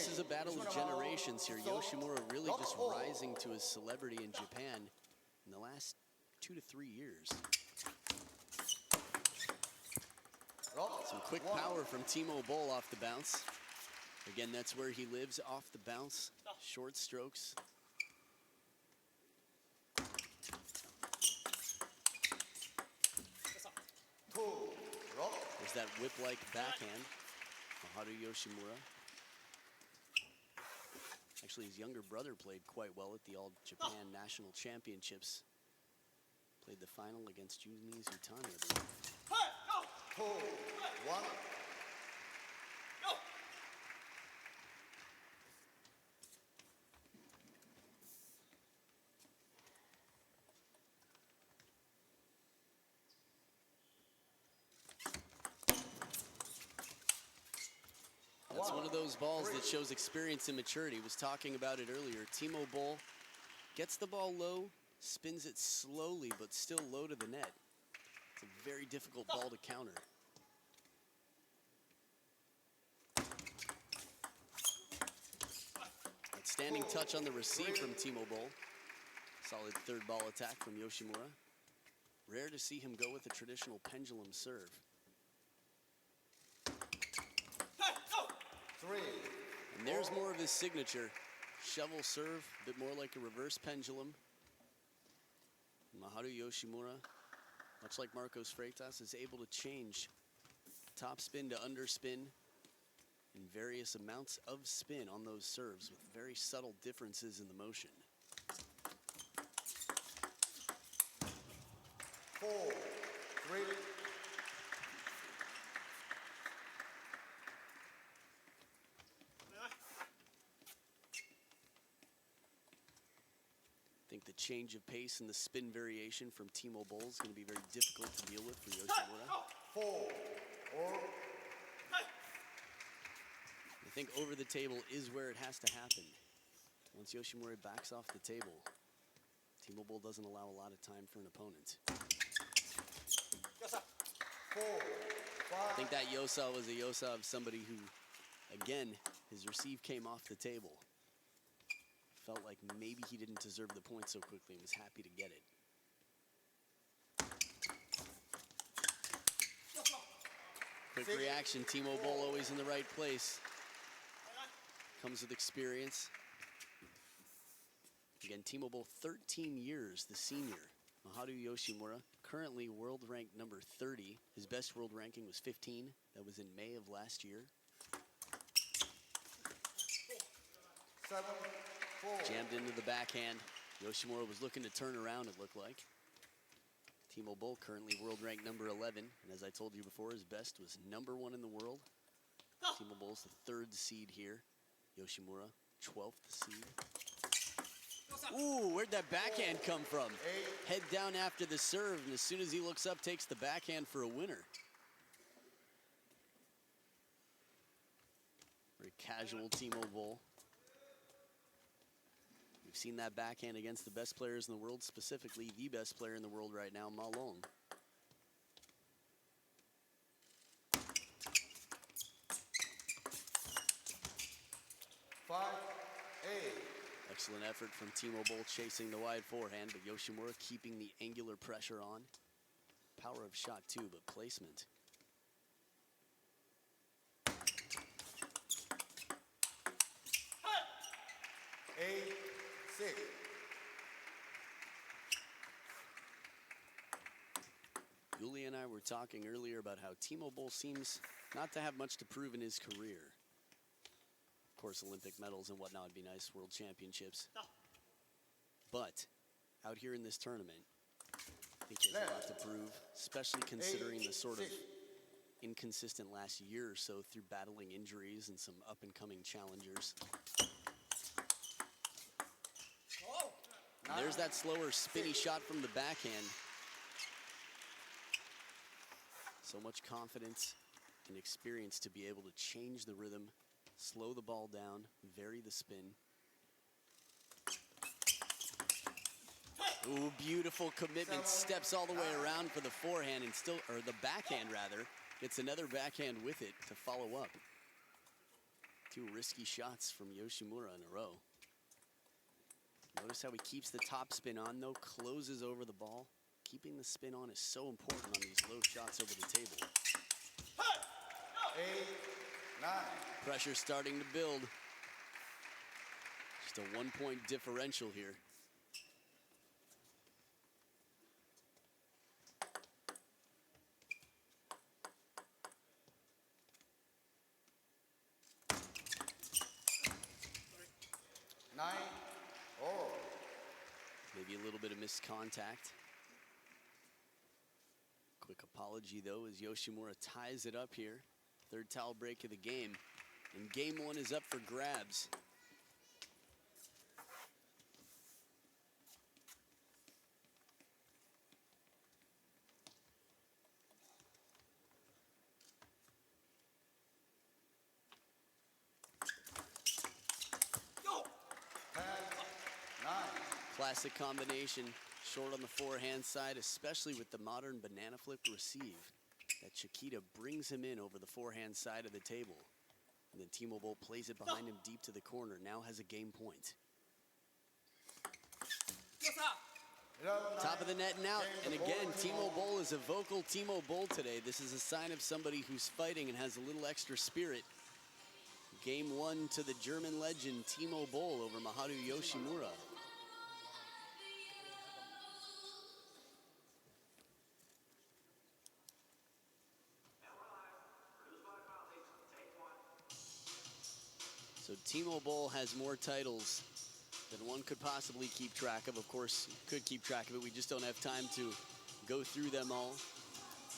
This is a battle of generations here. Yoshimura really just rising to his celebrity in Japan in the last 2 to 3 years. Some quick power from Timo BOLL off the bounce. Again, that's where he lives, off the bounce, short strokes. There's that whip-like backhand, Maharu Yoshimura. Actually, his younger brother played quite well at the All Japan National Championships. Played the final against Jumi Zutani, I believe. That's one of those balls that shows experience and maturity. Was talking about it earlier. Timo BOLL gets the ball low, spins it slowly, but still low to the net. It's a very difficult ball to counter. Outstanding touch on the receive from Timo BOLL. Solid third ball attack from Yoshimura. Rare to see him go with a traditional pendulum serve. And there's more of his signature. Shovel serve, a bit more like a reverse pendulum. Maharu Yoshimura, much like Marcos Freitas, is able to change top spin to underspin and various amounts of spin on those serves with very subtle differences in the motion. 4, 3. I think the change of pace and the spin variation from Timo BOLL is going to be very difficult to deal with for Yoshimura. 4, 4. I think over the table is where it has to happen. Once Yoshimura backs off the table, Timo BOLL doesn't allow a lot of time for an opponent. 4, 5. I think that yosa was a yosa of somebody who, again, his receive came off the table. Felt like maybe he didn't deserve the point so quickly and was happy to get it. Quick reaction, Timo BOLL always in the right place. Comes with experience. Again, Timo BOLL, 13 years, the senior. Maharu Yoshimura, currently world ranked number 30. His best world ranking was 15. That was in May of last year. 7, 4. Jammed into the backhand. Yoshimura was looking to turn around, it looked like. Timo BOLL, currently world ranked number 11. And as I told you before, his best was number 1 in the world. Timo BOLL's the 3rd seed here. Yoshimura, 12th seed. Ooh, where'd that backhand come from? Head down after the serve, and as soon as he looks up, takes the backhand for a winner. Very casual Timo BOLL. We've seen that backhand against the best players in the world, specifically the best player in the world right now, Ma Long. Excellent effort from Timo BOLL chasing the wide forehand, but Yoshimura keeping the angular pressure on. Power of shot too, but placement. Yuli and I were talking earlier about how Timo BOLL seems not to have much to prove in his career. Of course, Olympic medals and whatnot would be nice, world championships. But out here in this tournament, I think he has a lot to prove, especially considering the sort of inconsistent last year or so through battling injuries and some up-and-coming challengers. And there's that slower, spinny shot from the backhand. So much confidence and experience to be able to change the rhythm, slow the ball down, vary the spin. Ooh, beautiful commitment. Steps all the way around for the forehand and still, or the backhand rather, gets another backhand with it to follow up. Two risky shots from Yoshimura in a row. Notice how he keeps the top spin on, though, closes over the ball. Keeping the spin on is so important on these low shots over the table. 8, 9. Pressure starting to build. Just a 1-point differential here. Maybe a little bit of missed contact. Quick apology, though, as Yoshimura ties it up here. Third towel break of the game. And game one is up for grabs. Classic combination, short on the forehand side, especially with the modern banana flip receive. That Chiquita brings him in over the forehand side of the table. And then Timo Boll plays it behind him deep to the corner, now has a game point. Top of the net and out, and again, Timo Boll is a vocal Timo Boll today. This is a sign of somebody who's fighting and has a little extra spirit. Game one to the German legend, Timo Boll over Maharu Yoshimura. So Timo Boll has more titles than one could possibly keep track of. Of course, you could keep track of it. We just don't have time to go through them all.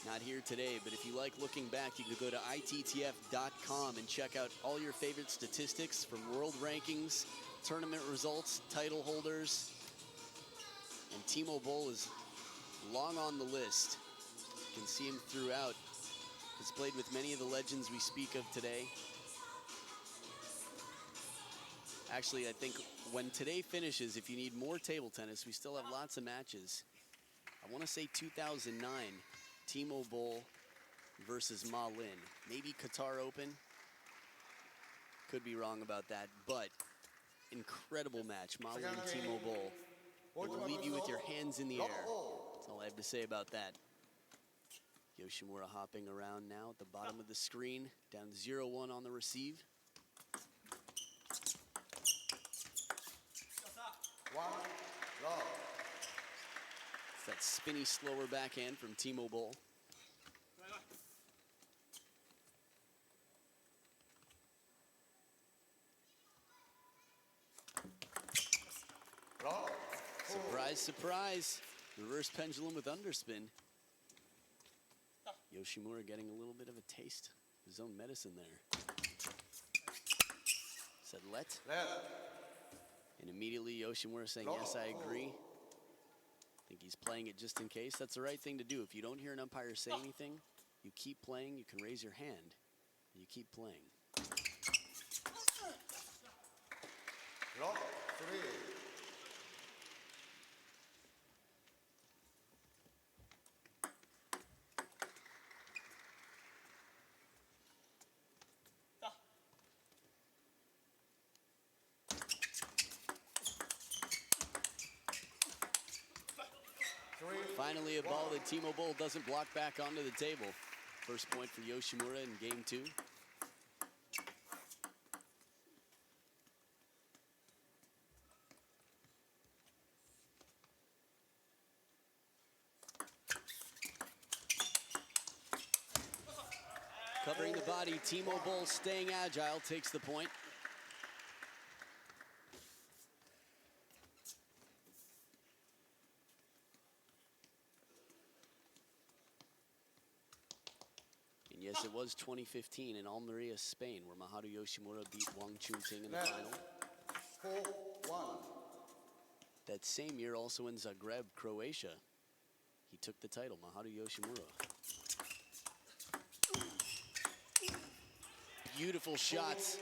Not here today, but if you like looking back, you can go to ITTF.com and check out all your favorite statistics from world rankings, tournament results, title holders. And Timo Boll is long on the list. You can see him throughout. He's played with many of the legends we speak of today. Actually, I think when today finishes, if you need more table tennis, we still have lots of matches. I want to say 2009, Timo Boll versus Ma Lin. Maybe Qatar Open. Could be wrong about that, but incredible match. Ma Lin, Timo Boll. It will leave you with your hands in the air. That's all I have to say about that. Yoshimura hopping around now at the bottom of the screen. Down 0-1 on the receive. It's that spinny, slower backhand from Timo Boll. Surprise, surprise. Reverse pendulum with underspin. Yoshimura getting a little bit of a taste of his own medicine there. Said let. And immediately Yoshimura saying, yes, I agree. I think he's playing it just in case. That's the right thing to do. If you don't hear an umpire say anything, you keep playing. You can raise your hand. And you keep playing. Finally, a ball that Timo Boll doesn't block back onto the table. First point for Yoshimura in game two. Covering the body, Timo Boll staying agile, takes the point. Yes, it was 2015 in Almeria, Spain, where Maharu Yoshimura beat Wang Chunting in the final. 4-1. That same year, also in Zagreb, Croatia, he took the title, Maharu Yoshimura. Beautiful shots.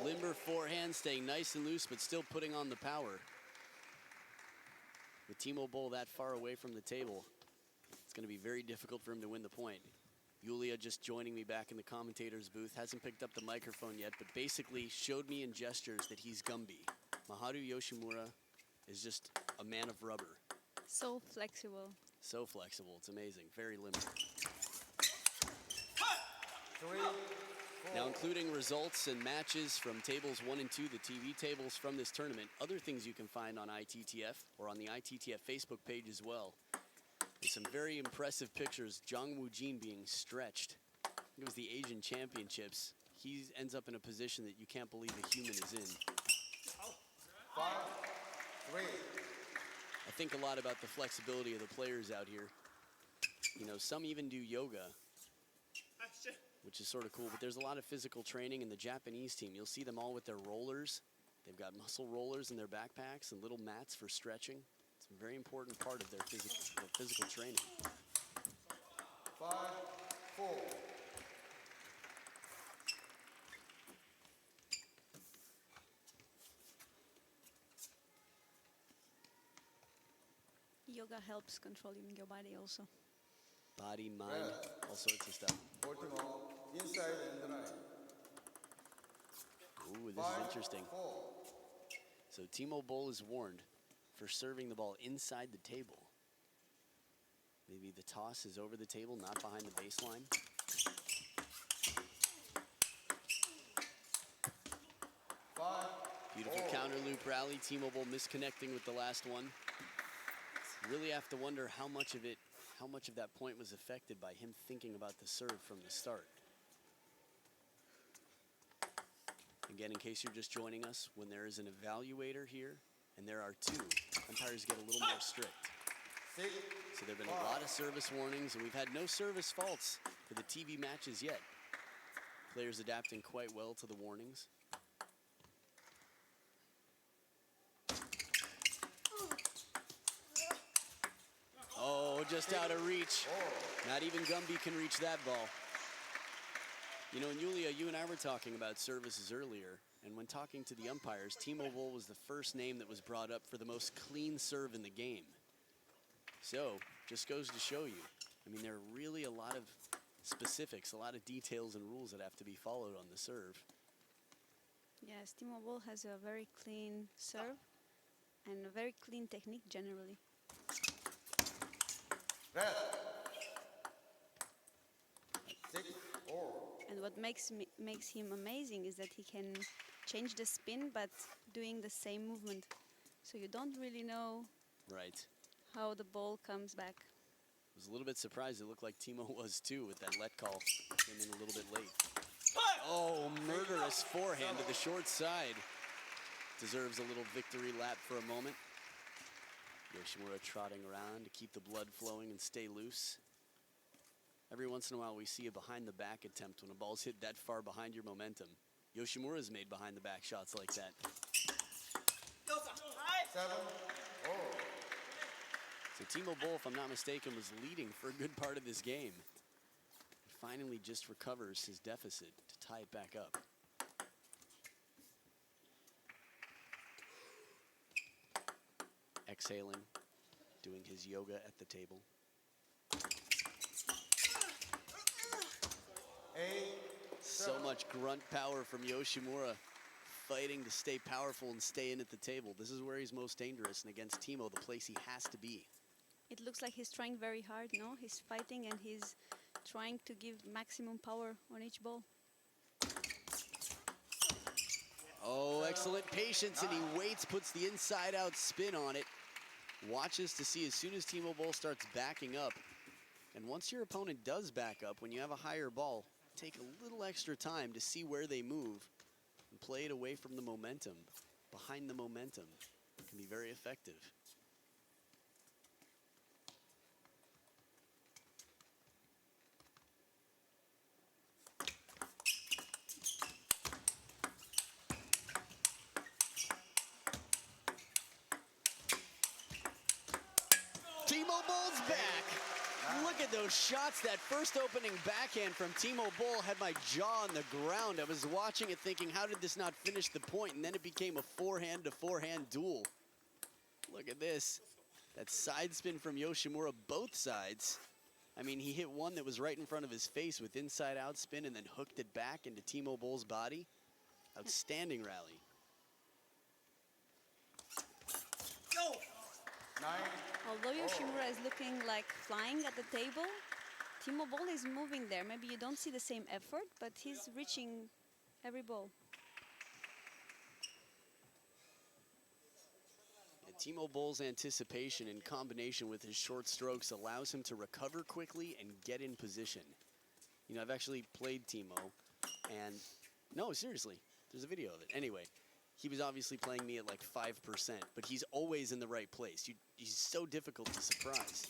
Limber forehand, staying nice and loose, but still putting on the power. With Timo Boll that far away from the table, it's going to be very difficult for him to win the point. Yulia just joining me back in the commentator's booth. Hasn't picked up the microphone yet, but basically showed me in gestures that he's Gumby. Maharu Yoshimura is just a man of rubber. So flexible. So flexible. It's amazing. Very limber. 3, 4. Now, including results and matches from tables 1 and 2, the TV tables from this tournament, other things you can find on ITTF or on the ITTF Facebook page as well. There's some very impressive pictures. Jang Woo-jin being stretched. It was the Asian Championships. He ends up in a position that you can't believe a human is in. 5, 3. I think a lot about the flexibility of the players out here. You know, some even do yoga, which is sort of cool, but there's a lot of physical training in the Japanese team. You'll see them all with their rollers. They've got muscle rollers in their backpacks and little mats for stretching. It's a very important part of their physical training. 5, 4. Yoga helps controlling your body also. Body, mind, all sorts of stuff. BOLL Timo, inside and right. Ooh, this 5, is interesting. 4. So Timo Boll is warned for serving the ball inside the table. Maybe the toss is over the table, not behind the baseline. 5, Beautiful 4. counter loop rally. Timo Boll misconnecting with the last one. Really have to wonder how much of that point was affected by him thinking about the serve from the start. Again, in case you're just joining us, when there is an evaluator here, and there are 2, umpires get a little more strict. 6, So there have been a lot of service warnings, and we've had no service faults for the TV matches yet. Players adapting quite well to the warnings. Oh, just out of reach. Not even Gumby can reach that ball. You know, and Yulia, you and I were talking about services earlier, and when talking to the umpires, Timo Boll was the first name that was brought up for the most clean serve in the game. So, just goes to show you. I mean, there are really a lot of specifics, a lot of details and rules that have to be followed on the serve. Yes, Timo Boll has a very clean serve and a very clean technique generally. red. 6, 4. And what makes him amazing is that he can change the spin but doing the same movement. So you don't really know Right. how the ball comes back. I was a little bit surprised. It looked like Timo was too with that let call. Came in a little bit late. Oh, murderous forehand to the short side. Deserves a little victory lap for a moment. Yoshimura trotting around to keep the blood flowing and stay loose. Every once in a while we see a behind the back attempt when a ball's hit that far behind your momentum. Yoshimura's made behind the back shots like that. 7, 4. So Timo Boll, if I'm not mistaken, was leading for a good part of this game. He finally just recovers his deficit to tie it back up. Exhaling, doing his yoga at the table. 8, So much grunt power from Yoshimura, fighting to stay powerful and stay in at the table. This is where he's most dangerous, and against Timo, the place he has to be. It looks like he's trying very hard, no? He's fighting and he's trying to give maximum power on each ball. Oh, excellent patience, and he waits, puts the inside-out spin on it. Watches to see as soon as Timo Boll starts backing up. And once your opponent does back up, when you have a higher ball, take a little extra time to see where they move and play it away from the momentum. Behind the momentum can be very effective. Timo Boll's back. Look at those shots. That first opening backhand from Timo Boll had my jaw on the ground. I was watching it thinking, how did this not finish the point? And then it became a forehand to forehand duel. Look at this. That side spin from Yoshimura, both sides. I mean, he hit one that was right in front of his face with inside-out spin and then hooked it back into Timo Boll's body. Outstanding rally. 9. Although Yoshimura is looking like flying at the table, Timo Boll is moving there. Maybe you don't see the same effort, but he's reaching every ball. And Timo Boll's anticipation in combination with his short strokes allows him to recover quickly and get in position. You know, I've actually played Timo, and no, seriously, there's a video of it. Anyway, he was obviously playing me at like 5%, but he's always in the right place. He's so difficult to surprise.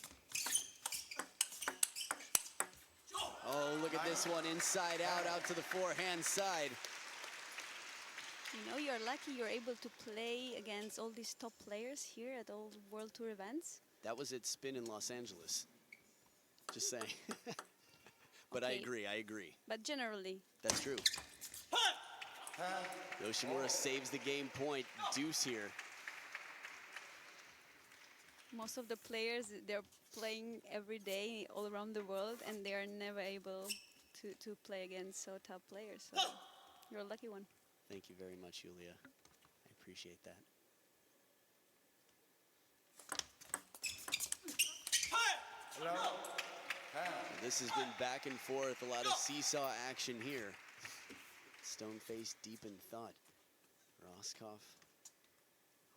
Oh, look at this one, inside out to the forehand side. You know, you're lucky you're able to play against all these top players here at all World Tour events. That was at Spin in Los Angeles. Just saying. But Okay. I agree. But generally, That's true. Yoshimura saves the game point. Deuce here. most of the players, they're playing every day all around the world, and they are never able to play against so top players. So you're a lucky one. Thank you very much, Yulia. I appreciate that. This has been back and forth, a lot of seesaw action here. Stone-faced, deep in thought. Roscoff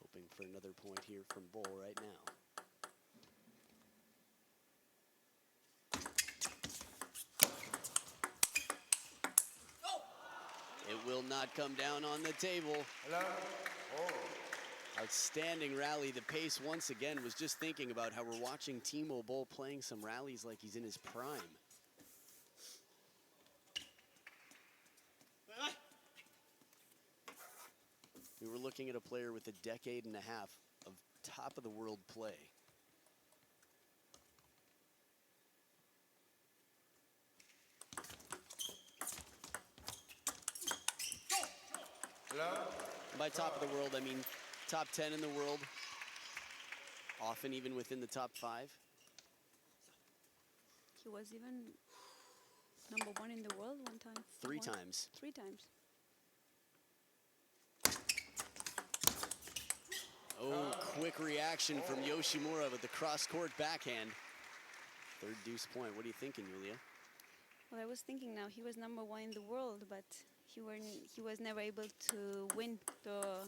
hoping for another point here from Boll right now. It will not come down on the table. Outstanding rally. The pace once again was just thinking about how we're watching Timo Boll playing some rallies like he's in his prime. We were looking at a player with a decade and a half of top of the world play. By top of the world, I mean top 10 in the world, often even within the top 5. He was even #1 in the world one time. Three One- times. 3 times. Oh, quick reaction from Yoshimura with the cross-court backhand. Third deuce point. What are you thinking, Yulia? Well, I was thinking now he was #1 in the world, but he was never able to win the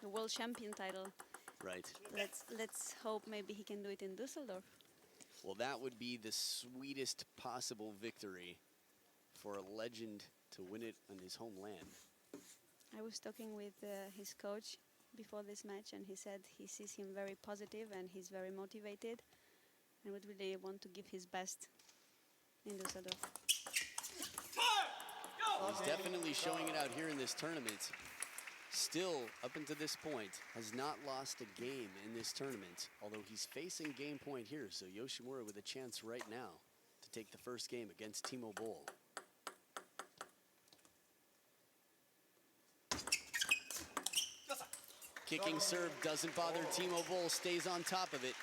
world champion title. Right. Let's hope maybe he can do it in Düsseldorf. Well, that would be the sweetest possible victory for a legend to win it in his homeland. I was talking with his coach before this match, and he said he sees him very positive and he's very motivated and would really want to give his best in Düsseldorf. He's definitely showing it out here in this tournament. Still, up until this point, has not lost a game in this tournament, although he's facing game point here, so Yoshimura with a chance right now to take the first game against Timo Boll. Kicking serve doesn't bother Timo Boll, stays on top of it,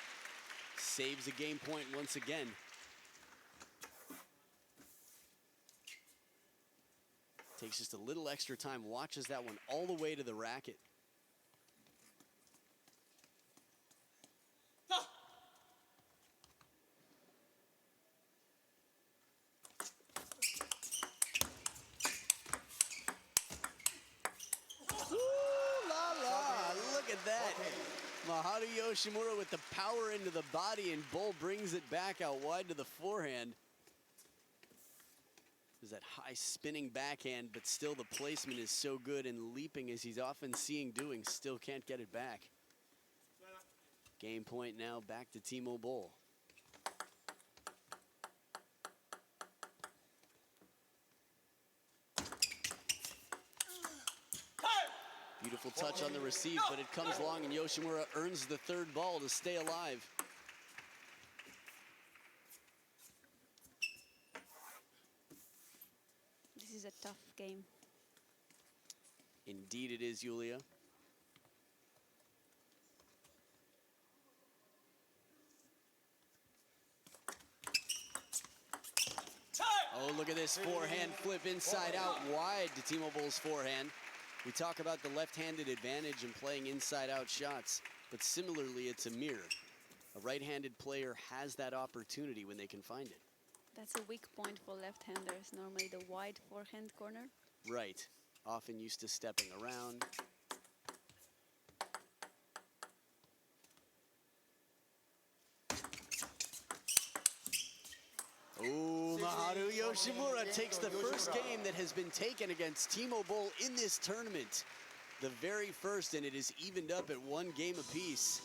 saves a game point once again. Takes just a little extra time, watches that one all the way to the racket. Ooh, la la, look at that. Maharu Yoshimura with the power into the body, and Boll brings it back out wide to the forehand. There's that high spinning backhand, but still the placement is so good, and leaping as he's often seeing doing, still can't get it back. Game point now back to Timo Boll. Beautiful touch on the receive, but it comes long, and Yoshimura earns the third ball to stay alive. This is a tough game. Indeed it is, Yulia. look at this forehand flip inside out wide to Timo Boll's forehand. We talk about the left-handed advantage in playing inside-out shots, but similarly, it's a mirror. A right-handed player has that opportunity when they can find it. That's a weak point for left-handers, normally the wide forehand corner. Right. Often used to stepping around. Oh, Maharu Yoshimura takes the first game that has been taken against Timo Boll in this tournament. The very first, and it is evened up at 1 game apiece.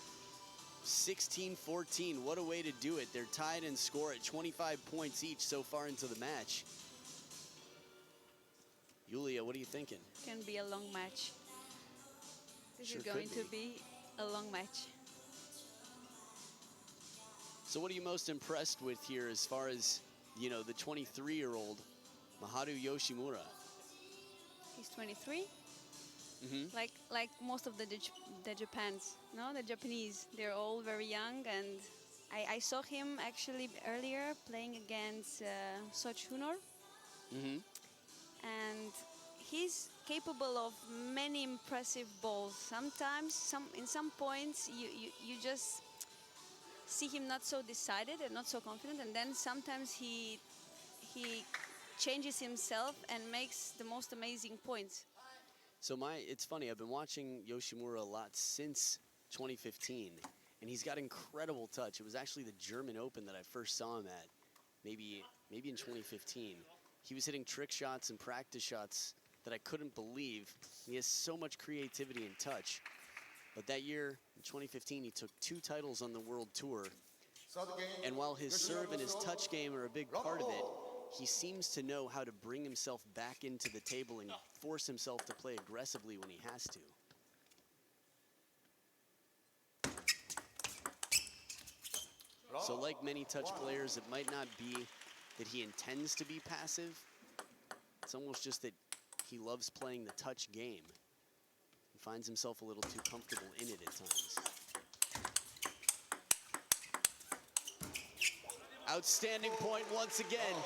16-14, what a way to do it. They're tied in score at 25 points each so far into the match. Yulia, what are you thinking? Can be a long match. This Sure is going could to be a long match. So what are you most impressed with here as far as, you know, the 23-year-old Maharu Yoshimura? He's 23. Mm-hmm. Like most of the Japans, no, the Japanese, they're all very young, and I saw him actually earlier playing against Sochunor, Mm-hmm. and he's capable of many impressive balls. Sometimes, in some points, you just see him not so decided and not so confident, and then sometimes he changes himself and makes the most amazing points. So it's funny, I've been watching Yoshimura a lot since 2015, and he's got incredible touch. It was actually the German Open that I first saw him at, maybe in 2015. He was hitting trick shots and practice shots that I couldn't believe. He has so much creativity and touch. But that year, in 2015, he took 2 titles on the World Tour. And while his serve and his touch game are a big part of it, he seems to know how to bring himself back into the table and force himself to play aggressively when he has to. So like many touch players, it might not be that he intends to be passive. It's almost just that he loves playing the touch game. He finds himself a little too comfortable in it at times. Outstanding point once again.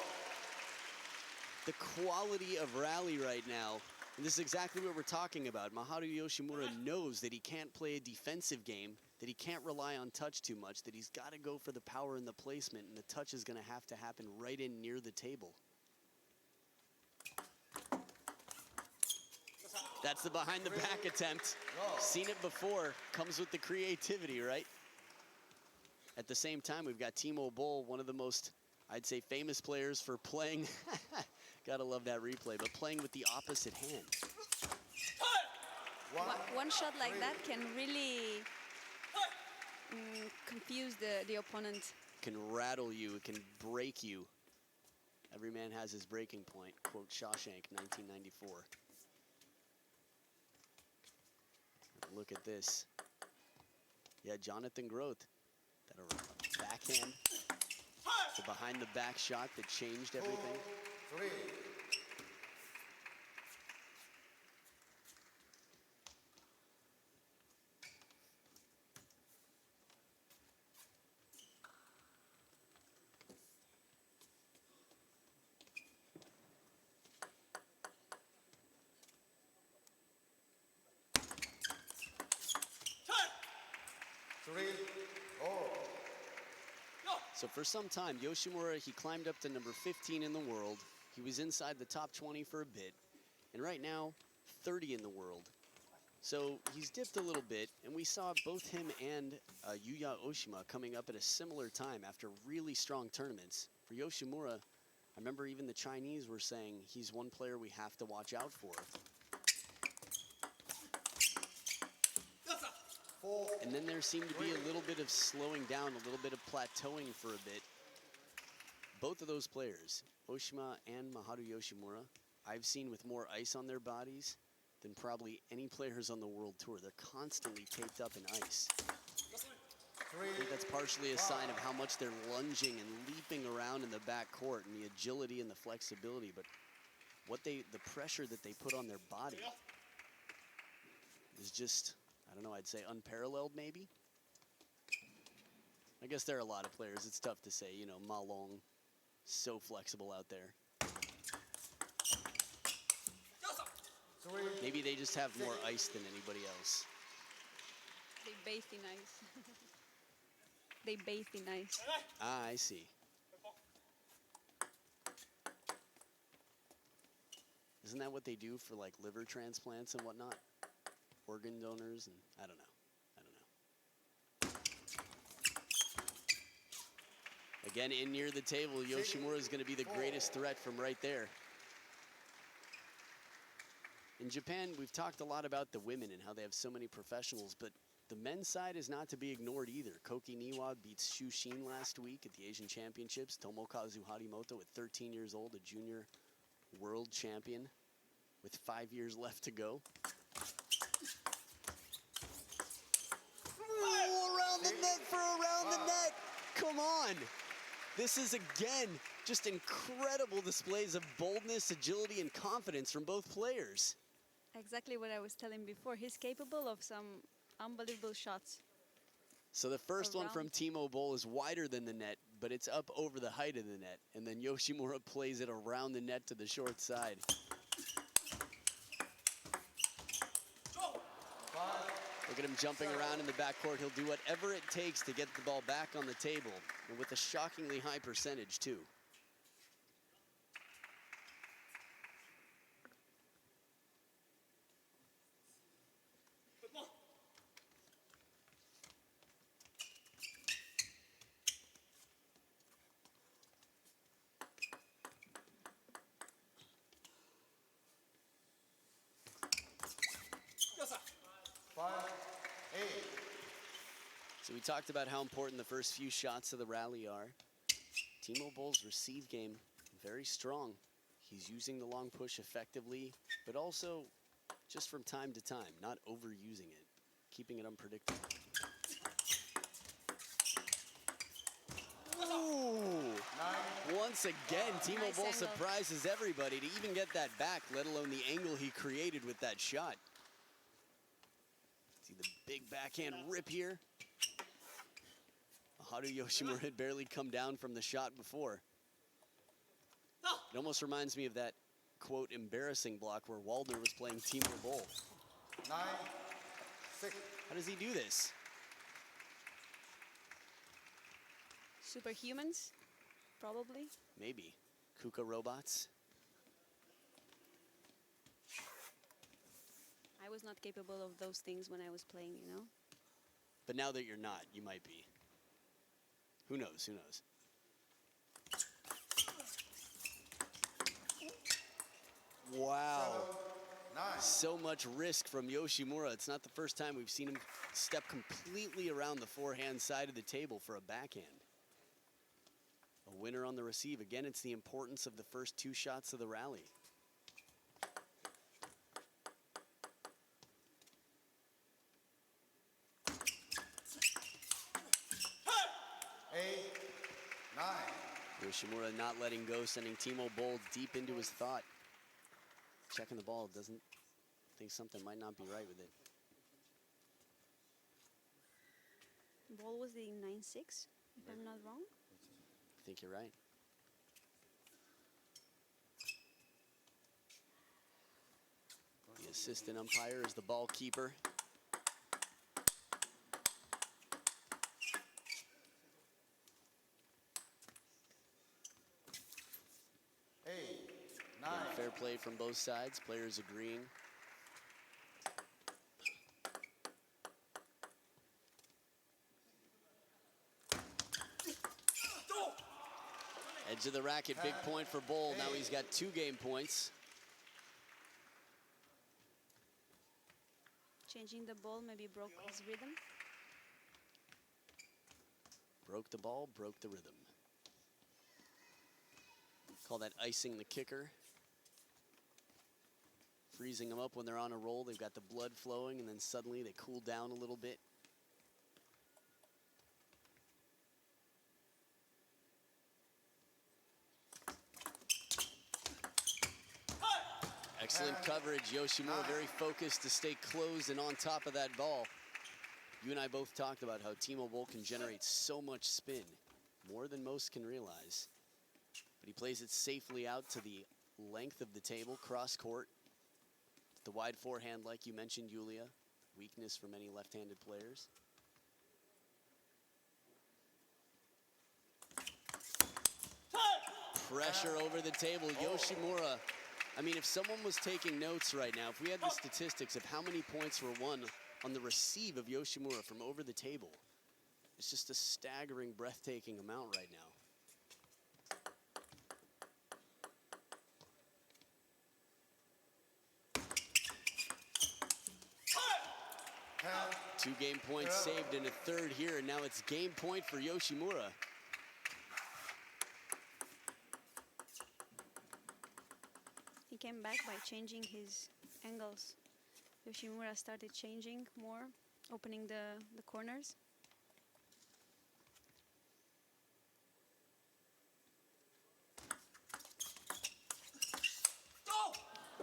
The quality of rally right now, and this is exactly what we're talking about. Maharu Yoshimura knows that he can't play a defensive game, that he can't rely on touch too much, that he's got to go for the power and the placement, and the touch is going to have to happen right in near the table. That's the behind the back attempt. Seen it before, comes with the creativity, right? At the same time, we've got Timo Boll, one of the most, I'd say, famous players for playing, gotta love that replay, but playing with the opposite hand. One shot like that can really confuse the opponent. Can rattle you, it can break you. Every man has his breaking point, quote Shawshank, 1994. Look at this. Yeah, Jonathan Groth. That a backhand. The behind the back shot that changed everything. 3. So for some time, Yoshimura, he climbed up to number 15 in the world. He was inside the top 20 for a bit. And right now, 30 in the world. So he's dipped a little bit, and we saw both him and Yuya Oshima coming up at a similar time after really strong tournaments. For Yoshimura, I remember even the Chinese were saying he's one player we have to watch out for. And then there seemed to be a little bit of slowing down, a little bit of plateauing for a bit. Both of those players, Oshima and Maharu Yoshimura, I've seen with more ice on their bodies than probably any players on the World Tour. They're constantly taped up in ice. I think that's partially a sign of how much they're lunging and leaping around in the back court and the agility and the flexibility, but the pressure that they put on their body is just, I don't know, I'd say unparalleled maybe. I guess there are a lot of players, it's tough to say, you know, Ma Long, so flexible out there. 3. Maybe they just have more ice than anybody else. They bathe in ice. They bathe in ice. Ah, I see. Isn't that what they do for like liver transplants and whatnot? Organ donors and I don't know. Again, in near the table, Yoshimura is going to be the greatest threat from right there. In Japan, we've talked a lot about the women and how they have so many professionals, but the men's side is not to be ignored either. Koki Niwa beats Shu Shin last week at the Asian Championships. Tomokazu Harimoto at 13 years old, a junior world champion with 5 years left to go. Oh, around the net for around the net. Come on. This is, again, just incredible displays of boldness, agility, and confidence from both players. Exactly what I was telling before. He's capable of some unbelievable shots. So the first one from Timo Boll is wider than the net, but it's up over the height of the net. And then Yoshimura plays it around the net to the short side. Look at him jumping around in the backcourt. He'll do whatever it takes to get the ball back on the table, and with a shockingly high percentage, too. So we talked about how important the first few shots of the rally are. Timo Boll's receive game, very strong. He's using the long push effectively, but also just from time to time, not overusing it, keeping it unpredictable. Ooh. Once again, Timo Boll surprises everybody to even get that back, let alone the angle he created with that shot. See the big backhand rip here. Maharu Yoshimura had barely come down from the shot before. It almost reminds me of that, quote, embarrassing block where Waldner was playing Timo Boll. 9-6. How does he do this? Superhumans, probably. Maybe. Kuka robots? I was not capable of those things when I was playing, you know? But now that you're not, you might be. Who knows? Who knows? Wow. 9. So much risk from Yoshimura. It's not the first time we've seen him step completely around the forehand side of the table for a backhand. A winner on the receive. Again, it's the importance of the first two shots of the rally. Yoshimura not letting go, sending Timo Boll deep into his thought. Checking the ball, doesn't think something might not be right with it. Ball was the 9-6, if I'm not wrong. I think you're right. The assistant umpire is the ball keeper. Fair play from both sides, players agreeing. Edge of the racket, big point for Boll. Now he's got 2 game points. Changing the ball maybe broke his rhythm. Broke the ball, broke the rhythm. Call that icing the kicker. Freezing them up when they're on a roll. They've got the blood flowing, and then suddenly they cool down a little bit. Excellent coverage. Yoshimura very focused to stay closed and on top of that ball. You and I both talked about how Timo Boll can generate so much spin, more than most can realize. But he plays it safely out to the length of the table, cross court. The wide forehand, like you mentioned, Yulia, weakness for many left-handed players. Pressure over the table. Yoshimura, I mean, if someone was taking notes right now, if we had the statistics of how many points were won on the receive of Yoshimura from over the table, it's just a staggering, breathtaking amount right now. Two game points saved and a third here, and now it's game point for Yoshimura. He came back by changing his angles. Yoshimura started changing more, opening the corners.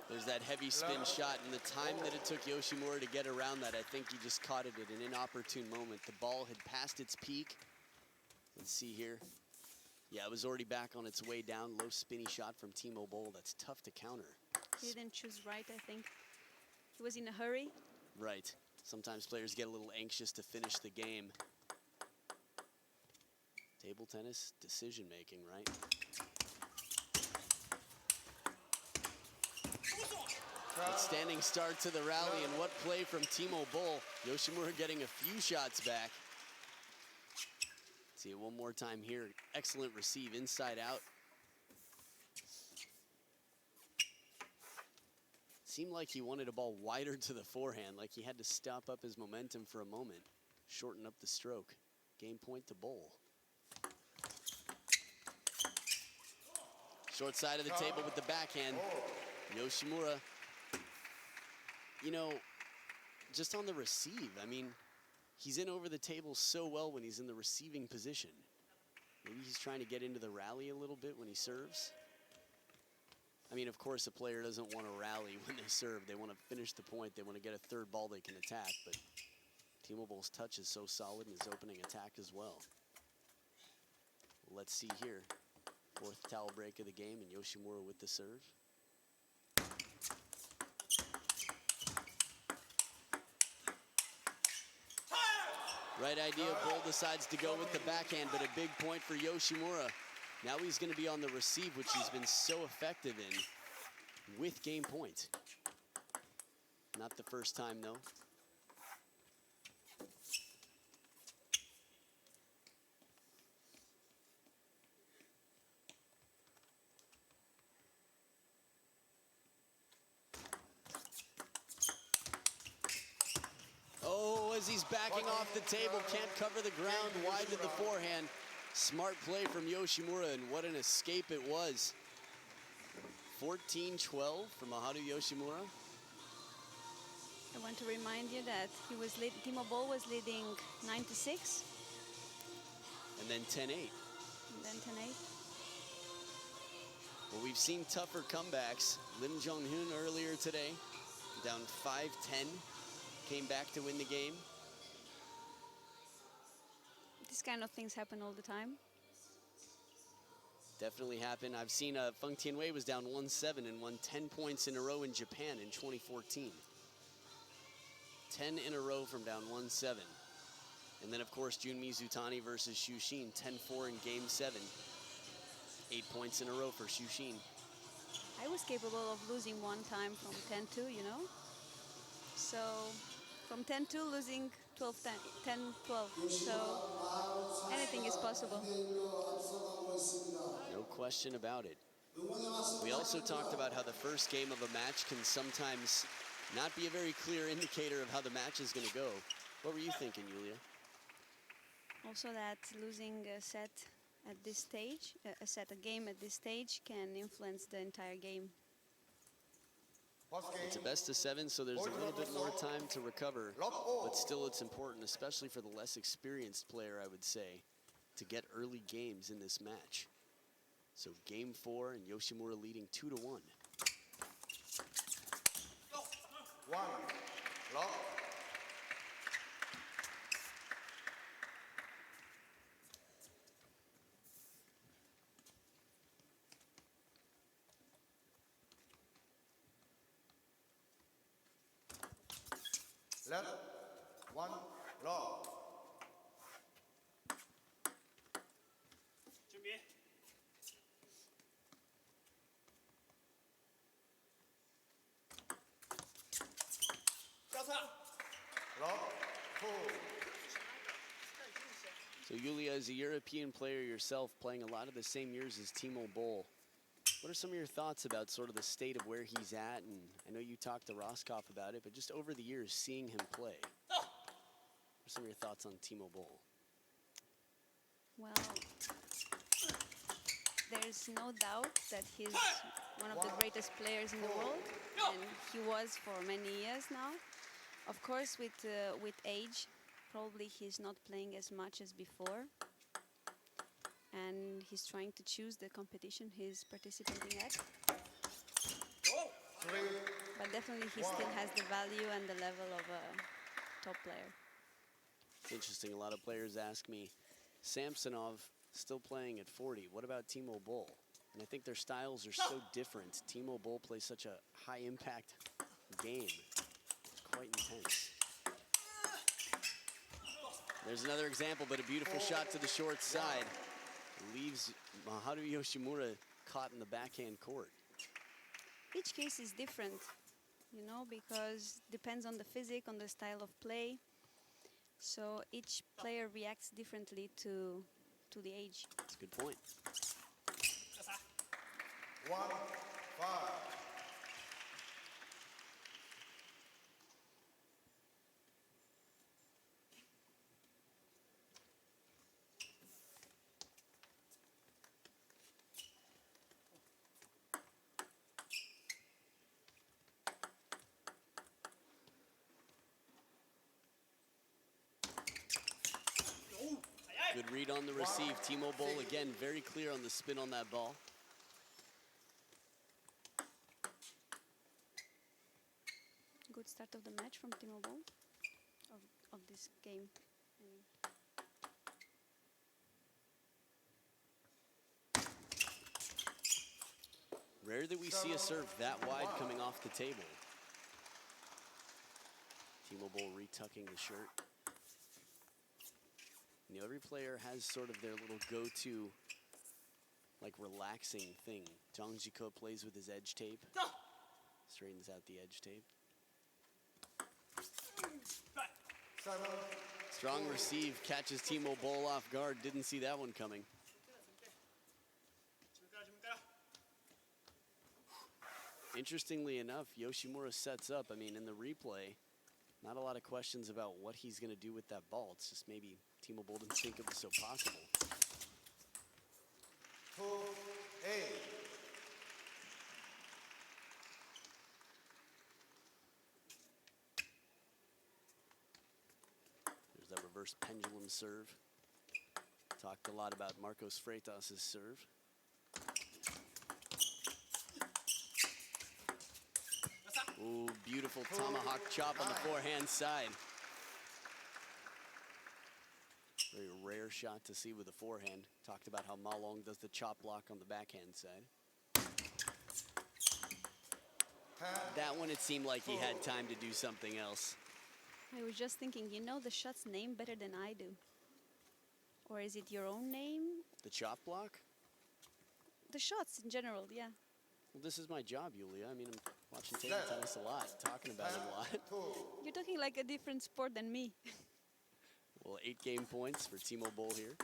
There's that heavy spin shot, and the time that it took Yoshimura to get around that, I think he just caught it at an inopportune moment. The ball had passed its peak. Let's see here. Yeah, it was already back on its way down. Low spinny shot from Timo Boll. That's tough to counter. He didn't choose right, I think. He was in a hurry. Right. Sometimes players get a little anxious to finish the game. Table tennis, decision making, right? Outstanding start to the rally, and what play from Timo Boll. Yoshimura getting a few shots back. See it one more time here. Excellent receive, inside out. Seemed like he wanted a ball wider to the forehand, like he had to stop up his momentum for a moment, shorten up the stroke. Game point to Boll. Short side of the table with the backhand. Yoshimura, you know, just on the receive, I mean, he's in over the table so well when he's in the receiving position. Maybe he's trying to get into the rally a little bit when he serves. I mean, of course, a player doesn't want to rally when they serve. They want to finish the point. They want to get a third ball they can attack. But Timo Boll's touch is so solid in his opening attack as well. Let's see here. Fourth towel break of the game, and Yoshimura with the serve. Right idea, Boll decides to go with the backhand, but a big point for Yoshimura. Now he's going to be on the receive, which he's been so effective in, with game point. Not the first time, though. Oh, as he's backing off the table, can't cover the ground, wide to the forehand. Smart play from Yoshimura, and what an escape it was. 14-12 for Maharu Yoshimura. I want to remind you that Timo Boll was leading 9-6. And then 10-8. And then 10-8. Well, we've seen tougher comebacks. Lim Jong-hoon earlier today, down 5-10, came back to win the game. These kind of things happen all the time. Definitely happened. I've seen Feng Tianwei was down 1-7 and won 10 points in a row in Japan in 2014. 10 in a row from down 1-7. And then, of course, Jun Mizutani versus Xu Xin, 10-4 in Game 7. 8 points in a row for Xu Xin. I was capable of losing one time from 10-2, you know? So, from 10-2, losing 12-10, 10-12. So, anything is possible. No question about it. We also talked about how the first game of a match can sometimes not be a very clear indicator of how the match is going to go. What were you thinking, Yulia? Also that losing a set at this stage, a game at this stage can influence the entire game. It's a best of 7, so there's a little bit more time to recover, but still it's important, especially for the less experienced player, I would say, to get early games in this match. So game 4 and Yoshimura leading 2-1. 1. Lock. Left. 1. Low. Lock. 2. So Yulia, as a European player yourself, playing a lot of the same years as Timo Boll, what are some of your thoughts about sort of the state of where he's at? And I know you talked to Roscoff about it, but just over the years, seeing him play, what are some of your thoughts on Timo Boll? Well, there's no doubt that he's one of the greatest players in the world, and he was for many years now. Of course, with age, probably he's not playing as much as before, and he's trying to choose the competition he's participating at. 3. But definitely he still has the value and the level of a top player. It's interesting, a lot of players ask me, Samsonov still playing at 40, what about Timo Boll? And I think their styles are so different. Timo Boll plays such a high-impact game. It's quite intense. There's another example, but a beautiful shot to the short side. Leaves Maharu Yoshimura caught in the backhand court. Each case is different, you know, because depends on the physique, on the style of play. So each player reacts differently to the age. That's a good point. 1. 5. Good read on the receive. Timo Boll, again, very clear on the spin on that ball. Good start of the match from Timo Boll, of this game. Rare that we see a serve that wide coming off the table. Timo Boll retucking the shirt. You know, every player has sort of their little go-to, like, relaxing thing. Jang Ji-ko plays with his edge tape. Straightens out the edge tape. 7. Strong receive, catches Timo Boll off guard. Didn't see that one coming. Interestingly enough, Yoshimura sets up. I mean, in the replay, not a lot of questions about what he's going to do with that ball. It's just maybe Timo Boll didn't think it was so possible. 2. 8. There's that reverse pendulum serve. Talked a lot about Marcos Freitas' serve. Ooh, beautiful tomahawk chop on the forehand side. Very rare shot to see with the forehand. Talked about how Ma Long does the chop block on the backhand side. That one, it seemed like he had time to do something else. I was just thinking, you know the shot's name better than I do. Or is it your own name? The chop block? The shots in general, yeah. Well, this is my job, Yulia. I mean, I'm watching table tennis a lot, talking about it a lot. You're talking like a different sport than me. Well, 8 game points for Timo Boll here.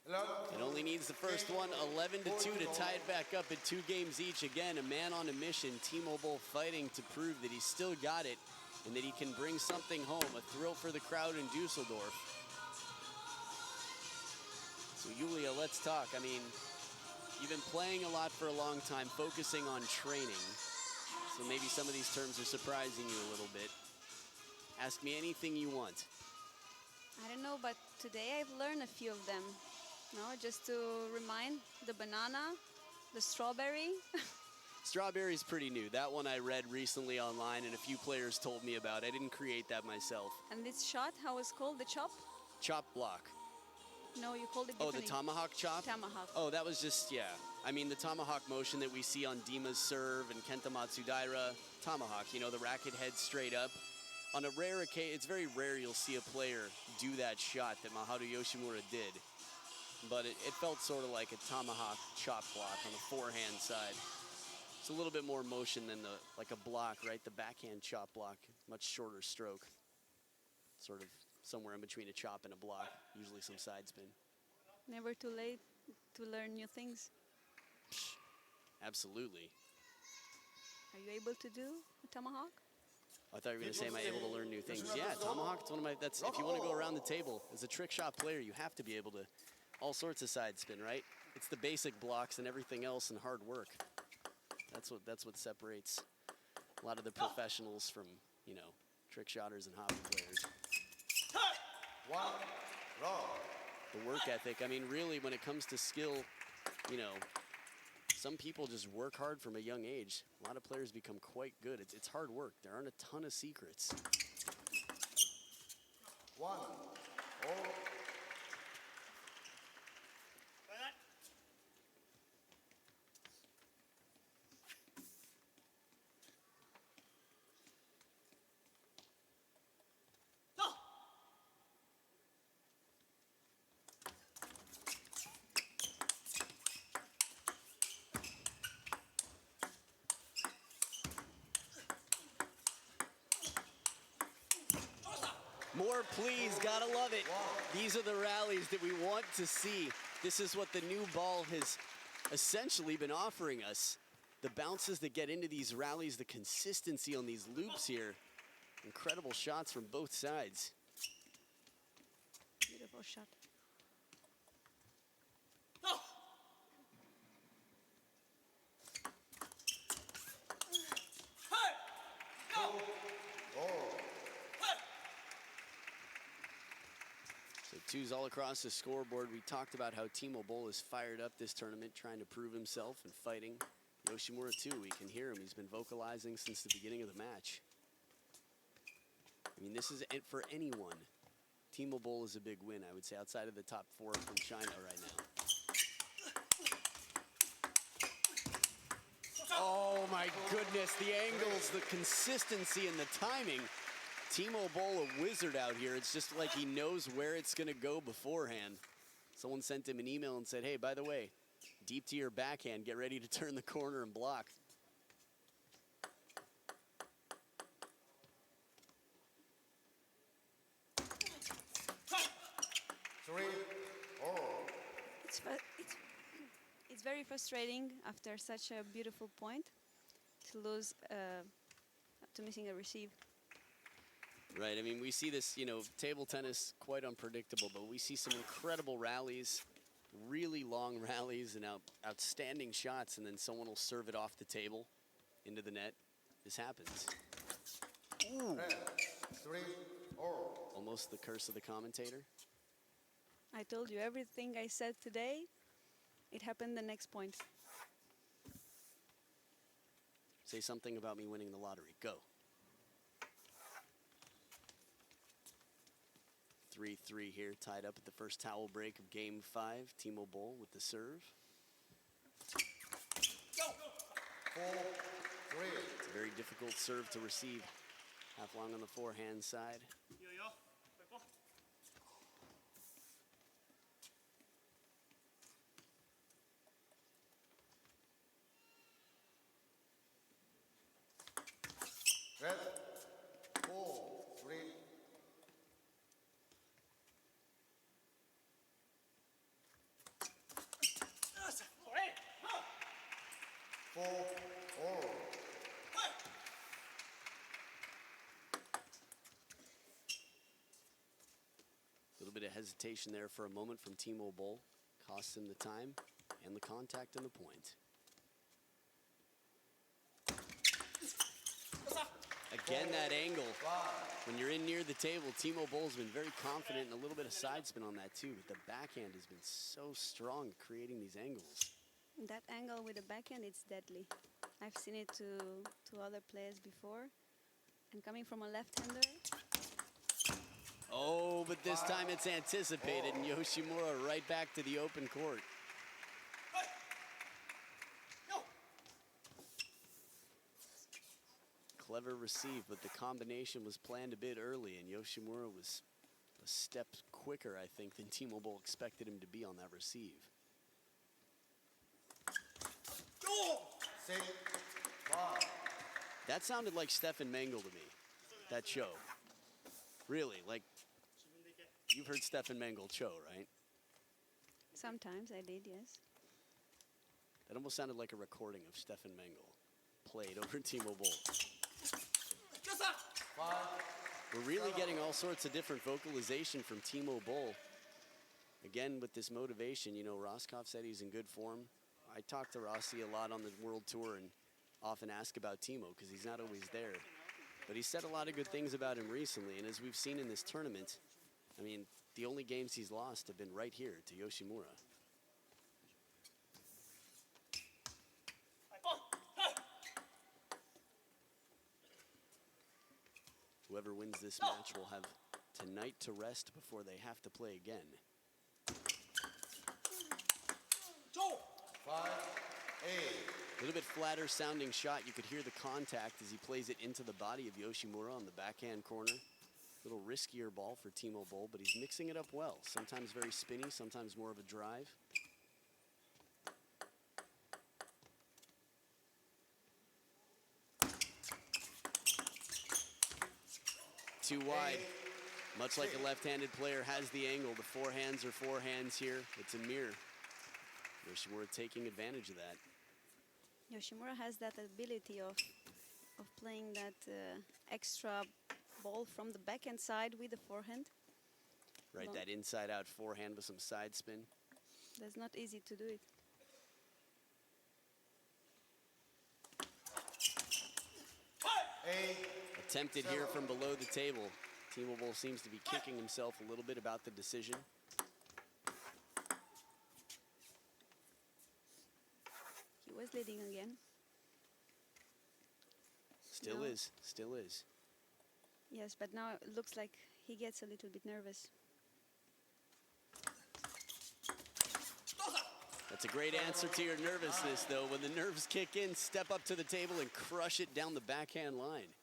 11. It only needs the first one, 11-2 to tie it back up at 2 games each. Again, a man on a mission. Timo Boll fighting to prove that he's still got it and that he can bring something home. A thrill for the crowd in Dusseldorf. So, Yulia, let's talk. I mean, you've been playing a lot for a long time, focusing on training. So maybe some of these terms are surprising you a little bit. Ask me anything you want. I don't know, but today I've learned a few of them. No, just to remind, the banana, the strawberry. Strawberry's pretty new. That one I read recently online and a few players told me about. I didn't create that myself. And this shot, how was called? The chop? Chop block. No, you called it Oh, differently. the tomahawk chop? Tomahawk. Oh, that was just, yeah. I mean, the tomahawk motion that we see on Dima's serve and Kenta Matsudaira, tomahawk, you know, the racket head straight up. On a rare occasion, it's very rare you'll see a player do that shot that Maharu Yoshimura did. But it felt sort of like a tomahawk chop block on the forehand side. It's a little bit more motion than like a block, right? The backhand chop block, much shorter stroke. Sort of somewhere in between a chop and a block, usually some side spin. Never too late to learn new things. Absolutely. Are you able to do a tomahawk? I thought you were going to say, am I able to learn new things? Yeah, tomahawk, it's one of my, that's, if you want to go around the table, as a trick shot player, you have to be able to, all sorts of side spin, right? It's the basic blocks and everything else and hard work. That's what separates a lot of the professionals from, you know, trick shotters and hobby players. One, wrong. The work ethic, I mean, really, when it comes to skill, you know, some people just work hard from a young age. A lot of players become quite good. It's hard work. There aren't a ton of secrets. 1, all. More, please, gotta love it. These are the rallies that we want to see. This is what the new ball has essentially been offering us. The bounces that get into these rallies, the consistency on these loops here. Incredible shots from both sides. Beautiful shot. So twos all across the scoreboard. We talked about how Timo Boll is fired up this tournament, trying to prove himself and fighting. Yoshimura too, we can hear him. He's been vocalizing since the beginning of the match. I mean, this is, for anyone, Timo Boll is a big win, I would say, outside of the top 4 from China right now. Oh my goodness, the angles, the consistency, and the timing. Timo Boll, a wizard out here. It's just like he knows where it's going to go beforehand. Someone sent him an email and said, hey, by the way, deep to your backhand, get ready to turn the corner and block. It's very frustrating after such a beautiful point to lose, to missing a receive. Right, I mean, we see this, you know, table tennis, quite unpredictable, but we see some incredible rallies, really long rallies and outstanding shots, and then someone will serve it off the table into the net. This happens. Ooh. 3, Almost the curse of the commentator. I told you everything I said today, it happened the next point. Say something about me winning the lottery. Go. 3-3 here, tied up at the first towel break of Game 5. Timo Boll with the serve. 4, 3. It's a very difficult serve to receive. Half long on the forehand side. Red, 4, 3. 4, all. A little bit of hesitation there for a moment from Timo Boll. Costs him the time and the contact and the point. Again, that angle. When you're in near the table, Timo Boll's been very confident and a little bit of side spin on that too. But the backhand has been so strong creating these angles. That angle with the backhand, it's deadly. I've seen it to other players before. And coming from a left-hander. Oh, but this time it's anticipated, and Yoshimura right back to the open court. clever receive, but the combination was planned a bit early, and Yoshimura was a step quicker, I think, than Timo Boll expected him to be on that receive. 6, 5. That sounded like Stefan Mengel to me, that Cho. Really, like, you've heard Stefan Mengel Cho, right? Sometimes I did, yes. That almost sounded like a recording of Stefan Mengel played over Timo Boll. 5. We're really getting all sorts of different vocalization from Timo Boll. Again, with this motivation, you know, Roscoff said he's in good form. I talk to Rossi a lot on the World Tour and often ask about Timo because he's not always there. But he said a lot of good things about him recently, and as we've seen in this tournament, I mean, the only games he's lost have been right here to Yoshimura. Whoever wins this match will have tonight to rest before they have to play again. 5, 8. A little bit flatter sounding shot. You could hear the contact as he plays it into the body of Yoshimura on the backhand corner. A little riskier ball for Timo Boll, but he's mixing it up well. Sometimes very spinny, sometimes more of a drive. Too wide. Much like a left-handed player has the angle, the forehands are forehands here. It's a mirror. Yoshimura taking advantage of that. Yoshimura has that ability of playing that extra ball from the backhand side with the forehand. Right, that inside-out forehand with some side spin. That's not easy to do it. 8. Attempted here from below the table. Timo Boll seems to be kicking himself a little bit about the decision. He was leading again. Still No. is, still is. Yes, but now it looks like he gets a little bit nervous. That's a great answer to your nervousness, though. When the nerves kick in, step up to the table and crush it down the backhand line.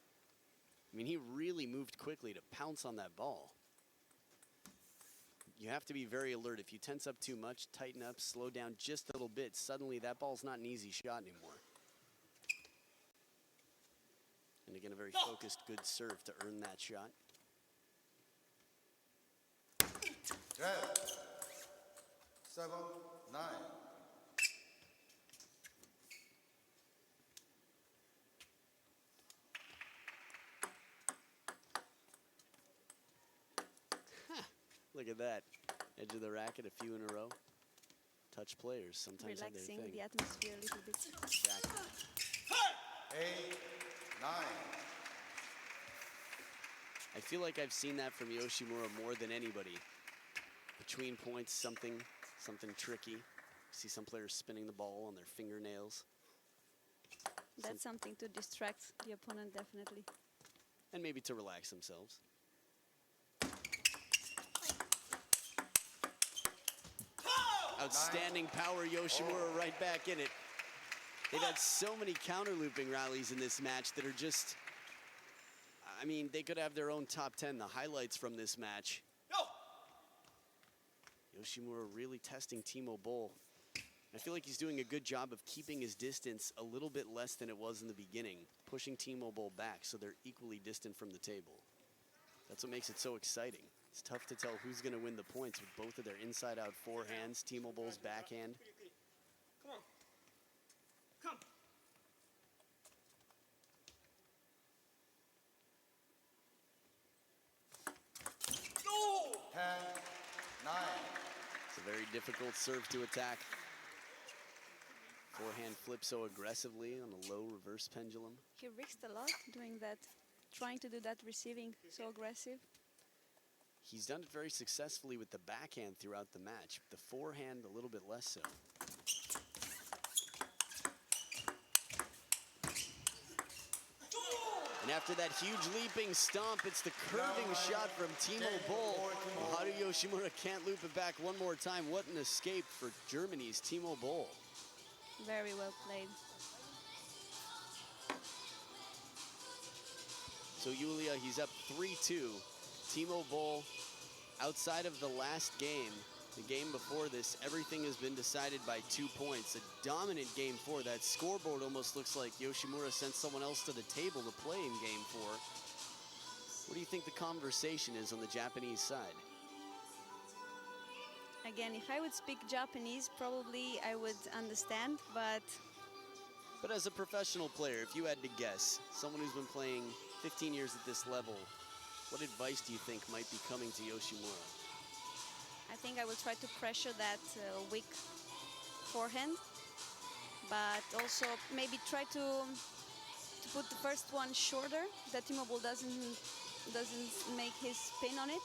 I mean, he really moved quickly to pounce on that ball. You have to be very alert. If you tense up too much, tighten up, slow down just a little bit, suddenly that ball's not an easy shot anymore. And again, a very focused, good serve to earn that shot. 10, 7, 9. Look at that. Edge of the racket, a few in a row. Touch players sometimes have their Relaxing thing. the atmosphere a little bit. Exactly. 8, 9. I feel like I've seen that from Yoshimura more than anybody. Between points, something tricky. See some players spinning the ball on their fingernails. That's something to distract the opponent, definitely. And maybe to relax themselves. Outstanding power, Yoshimura right back in it. They've had so many counter looping rallies in this match that are just, I mean, they could have their own top 10. The highlights from this match. Yoshimura really testing Timo Boll. I feel like he's doing a good job of keeping his distance a little bit less than it was in the beginning, pushing Timo Boll back so they're equally distant from the table. That's what makes it so exciting. It's tough to tell who's going to win the points with both of their inside-out forehands, Timo Boll's backhand. Come on. Come. 10, 9. It's a very difficult serve to attack. Forehand flips so aggressively on a low reverse pendulum. He risked a lot doing that, trying to do that receiving so aggressive. He's done it very successfully with the backhand throughout the match. The forehand a little bit less so. And after that huge leaping stomp, it's the curving shot from Timo Boll. Maharu Yoshimura can't loop it back one more time. What an escape for Germany's Timo Boll. Very well played. So Yulia, he's up 3-2. Timo Boll, outside of the last game, the game before this, everything has been decided by 2 points. A dominant game 4. That scoreboard almost looks like Yoshimura sent someone else to the table to play in game 4. What do you think the conversation is on the Japanese side? Again, if I would speak Japanese, probably I would understand, but But as a professional player, if you had to guess, someone who's been playing 15 years at this level, what advice do you think might be coming to Yoshimura? I think I will try to pressure that weak forehand, but also maybe try to put the first one shorter, that Timo Boll doesn't make his spin on it,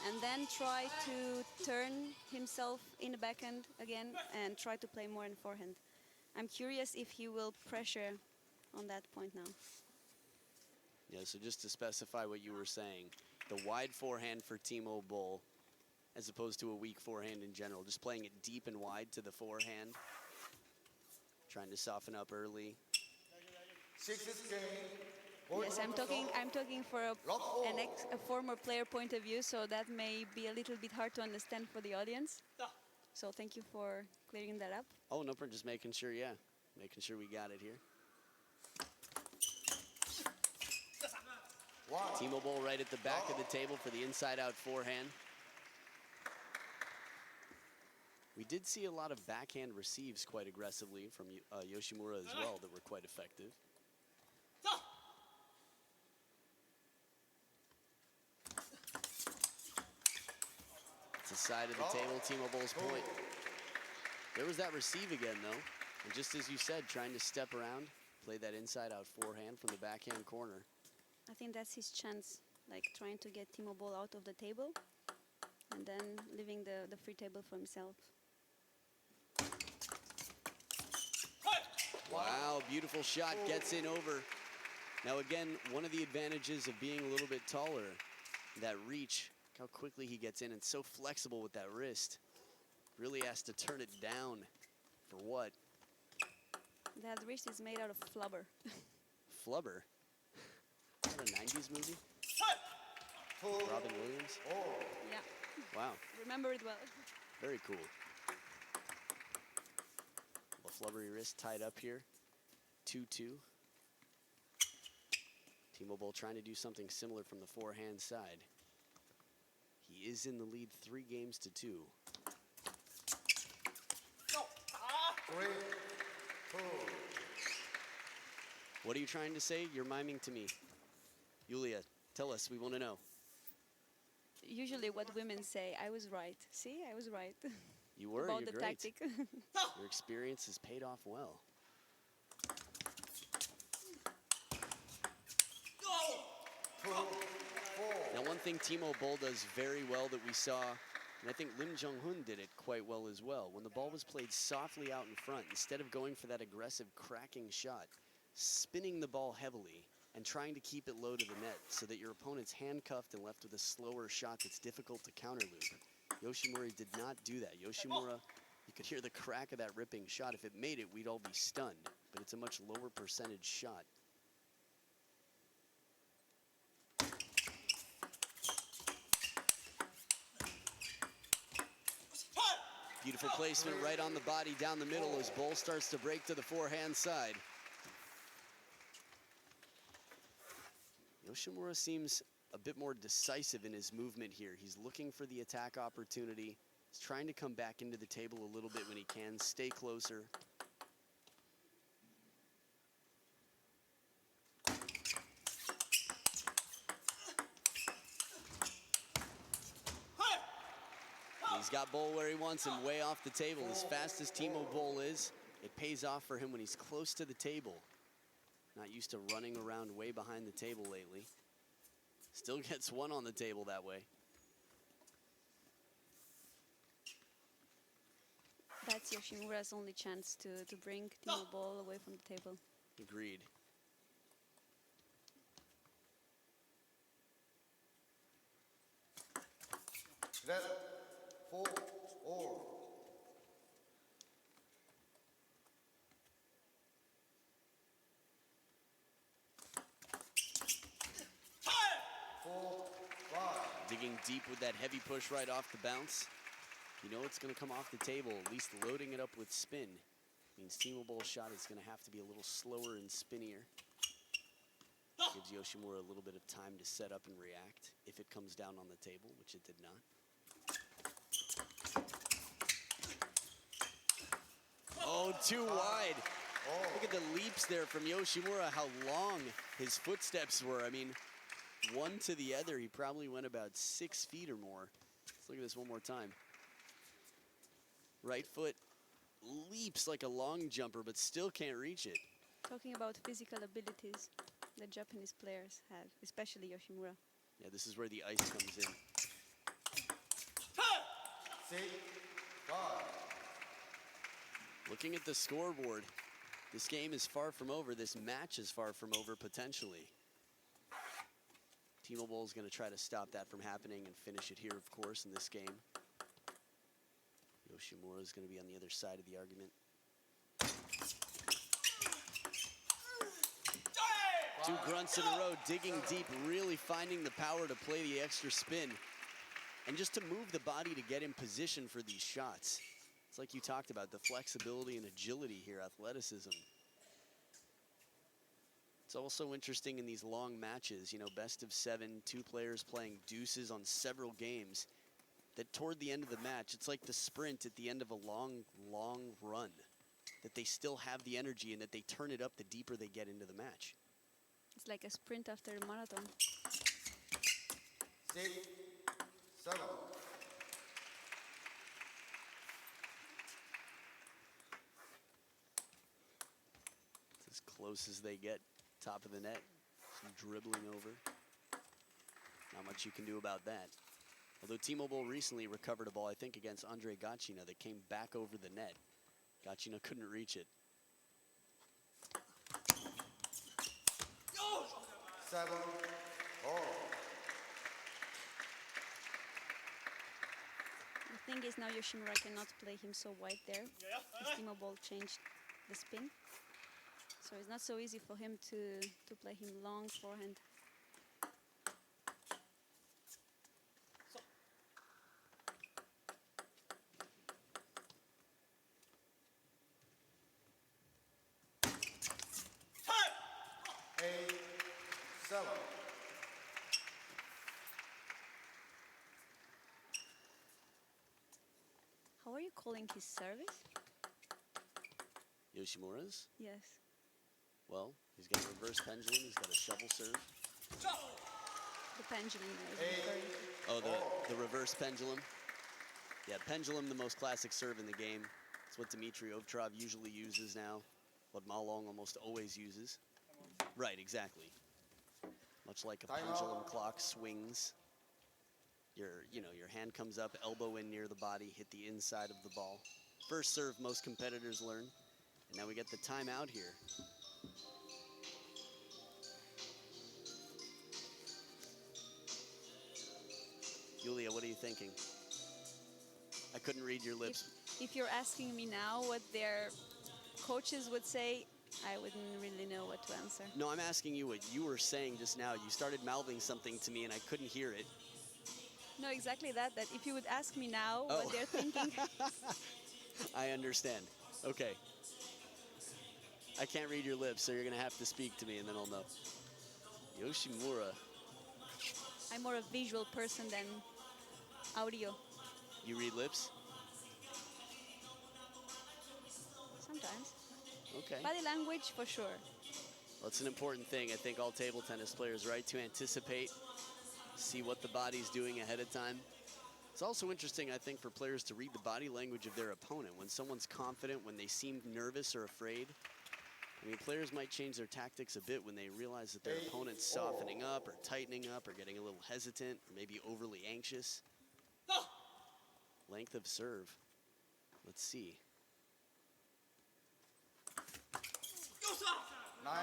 and then try to turn himself in the backhand again and try to play more in forehand. I'm curious if he will pressure on that point now. Yeah, so just to specify what you were saying, the wide forehand for Timo Boll, as opposed to a weak forehand in general, just playing it deep and wide to the forehand, trying to soften up early. Sixth game. Yes, I'm talking for a former player point of view, so that may be a little bit hard to understand for the audience. So thank you for clearing that up. Oh, no problem, just making sure, yeah. Making sure we got it here. Timo Boll right at the back of the table for the inside-out forehand. We did see a lot of backhand receives quite aggressively from Yoshimura as well that were quite effective. It's the side of the table, Timo Boll's point. There was that receive again, though. And just as you said, trying to step around, play that inside-out forehand from the backhand corner. I think that's his chance, like trying to get Timo Boll out of the table and then leaving the free table for himself. Wow, beautiful shot, gets in over. Now again, one of the advantages of being a little bit taller, that reach, how quickly he gets in and so flexible with that wrist. Really has to turn it down for what? That wrist is made out of flubber. Flubber? Is that a 90s movie? Robin Williams? Yeah, Wow, remember it well. very cool. The flubbery wrist tied up here. 2-2. Timo Boll trying to do something similar from the forehand side. He is in the lead 3-2. 3, 2. What are you trying to say? You're miming to me. Yulia, tell us, we want to know. Usually what women say, I was right. See, I was right. You were, About you're the great. tactic. Your experience has paid off well. Now, one thing Timo Boll does very well that we saw, and I think Lim Jong-hun did it quite well as well, when the ball was played softly out in front, instead of going for that aggressive cracking shot, spinning the ball heavily and trying to keep it low to the net so that your opponent's handcuffed and left with a slower shot that's difficult to counterloop. Yoshimura did not do that. Yoshimura, you could hear the crack of that ripping shot. If it made it, we'd all be stunned, but it's a much lower percentage shot. Beautiful placement right on the body down the middle as Boll starts to break to the forehand side. Yoshimura seems a bit more decisive in his movement here. He's looking for the attack opportunity. He's trying to come back into the table a little bit when he can, stay closer. He's got Boll where he wants him, way off the table. As fast as Timo Boll is, it pays off for him when he's close to the table. Not used to running around way behind the table lately. Still gets one on the table that way. That's Yoshimura's only chance to bring Timo Boll away from the table. Agreed. Red, 4, all. Digging deep with that heavy push right off the bounce. You know it's going to come off the table, at least loading it up with spin. Means Timo Boll's shot is going to have to be a little slower and spinnier. Gives Yoshimura a little bit of time to set up and react if it comes down on the table, which it did not. Oh, too wide. Look at the leaps there from Yoshimura, how long his footsteps were. I mean, one to the other, he probably went about 6 feet or more. Let's look at this one more time. Right foot leaps like a long jumper, but still can't reach it. Talking about physical abilities that Japanese players have, especially Yoshimura. Yeah, this is where the ice comes in. 6, 5. Looking at the scoreboard, this game is far from over. This match is far from over, potentially. Timo Boll is going to try to stop that from happening and finish it here, of course, in this game. Yoshimura is going to be on the other side of the argument. 2 grunts in a row, digging deep, really finding the power to play the extra spin. And just to move the body to get in position for these shots. It's like you talked about, the flexibility and agility here, athleticism. It's also interesting in these long matches, you know, best of 7, 2 players playing deuces on several games, that toward the end of the match, it's like the sprint at the end of a long, long run, that they still have the energy and that they turn it up the deeper they get into the match. It's like a sprint after a marathon. 6, 7. It's as close as they get, top of the net, some dribbling over. Not much you can do about that. Although Timo Boll recently recovered a ball, I think, against Andre Gacina that came back over the net. Gacina couldn't reach it. 7, 4. The thing is now Yoshimura cannot play him so wide there. Because Timo Boll changed the spin. So it's not so easy for him to play him long forehand. How are you calling his service? Yoshimura's? Yes. Well, he's got a reverse pendulum, he's got a shovel serve. The pendulum is referring to. Oh, the reverse pendulum. Yeah, pendulum, the most classic serve in the game. It's what Dmitry Ovtcharov usually uses now. What Ma Long almost always uses. Right, exactly. Much like a pendulum clock swings. Your hand comes up, elbow in near the body, hit the inside of the ball. First serve most competitors learn. And now we get the timeout here. Yulia, what are you thinking? I couldn't read your lips. If you're asking me now what their coaches would say, I wouldn't really know what to answer. No, I'm asking you what you were saying just now. You started mouthing something to me and I couldn't hear it. No, exactly that if you would ask me now what they're thinking. I understand. Okay. I can't read your lips, so you're going to have to speak to me and then I'll know. Yoshimura. I'm more a visual person than audio. You read lips? Sometimes. Okay. Body language, for sure. Well, it's an important thing. I think all table tennis players, right, to anticipate, see what the body's doing ahead of time. It's also interesting, I think, for players to read the body language of their opponent. When someone's confident, when they seem nervous or afraid, I mean, players might change their tactics a bit when they realize that their opponent's softening up or tightening up or getting a little hesitant or maybe overly anxious. Length of serve. Let's see. 9,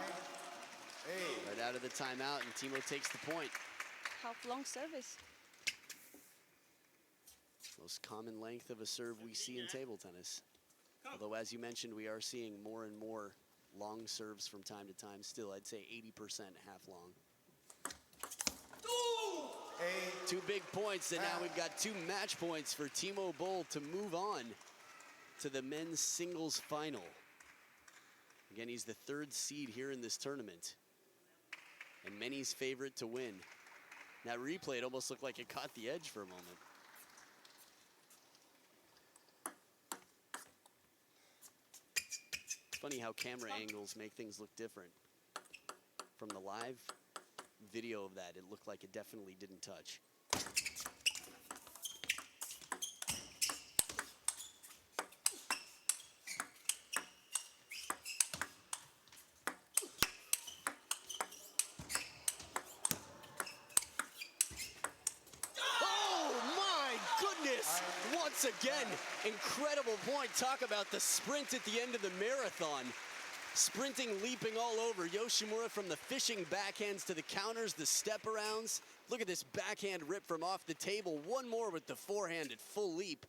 8. Right out of the timeout, and Timo takes the point. Half long service. Most common length of a serve we see in table tennis. Although, as you mentioned, we are seeing more and more long serves from time to time. Still, I'd say 80% half long. 8, 2 big points, and now we've got 2 match points for Timo Boll to move on to the men's singles final. Again, he's the 3rd seed here in this tournament, and many's favorite to win. That replay, it almost looked like it caught the edge for a moment. It's funny how camera angles make things look different. From the live video of that, it looked like it definitely didn't touch. Once again, incredible point. Talk about the sprint at the end of the marathon. Sprinting, leaping all over. Yoshimura from the fishing backhands to the counters, the step arounds. Look at this backhand rip from off the table. One more with the forehand at full leap.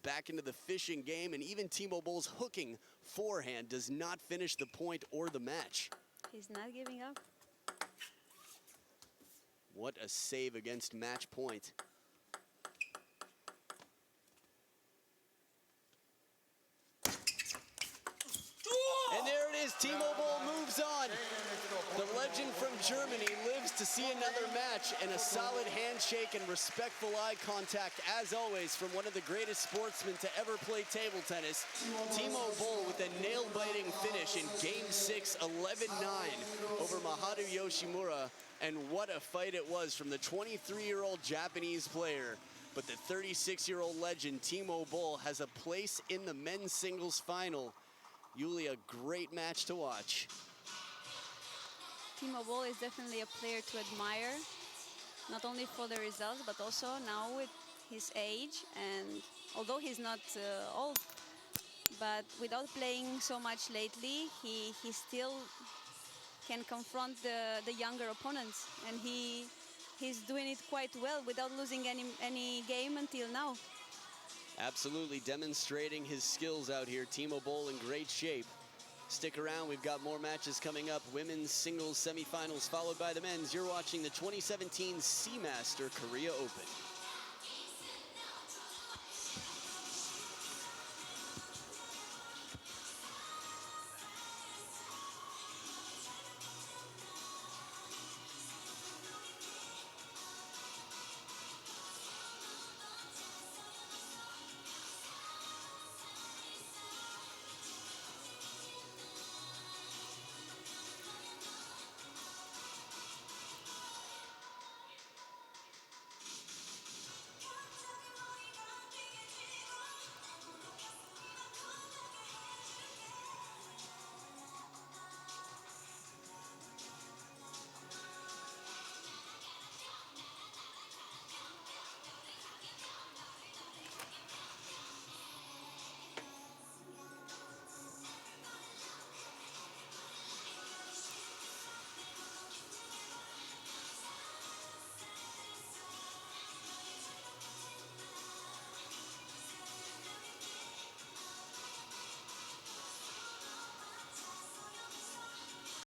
Back into the fishing game, and even Timo Boll's hooking forehand does not finish the point or the match. He's not giving up. What a save against match point. And there it is, Timo Boll moves on. The legend from Germany lives to see another match, and a solid handshake and respectful eye contact, as always, from one of the greatest sportsmen to ever play table tennis. Timo Boll with a nail-biting finish in Game 6, 11-9 over Maharu Yoshimura. And what a fight it was from the 23-year-old Japanese player. But the 36-year-old legend, Timo Boll, has a place in the men's singles final. Yulia, a great match to watch. Timo Boll is definitely a player to admire, not only for the results, but also now with his age. And although he's not old, but without playing so much lately, he still can confront the younger opponents. And he's doing it quite well without losing any game until now. Absolutely demonstrating his skills out here. Timo Boll in great shape. Stick around, we've got more matches coming up. Women's singles semifinals followed by the men's. You're watching the 2017 Seamaster Korea Open.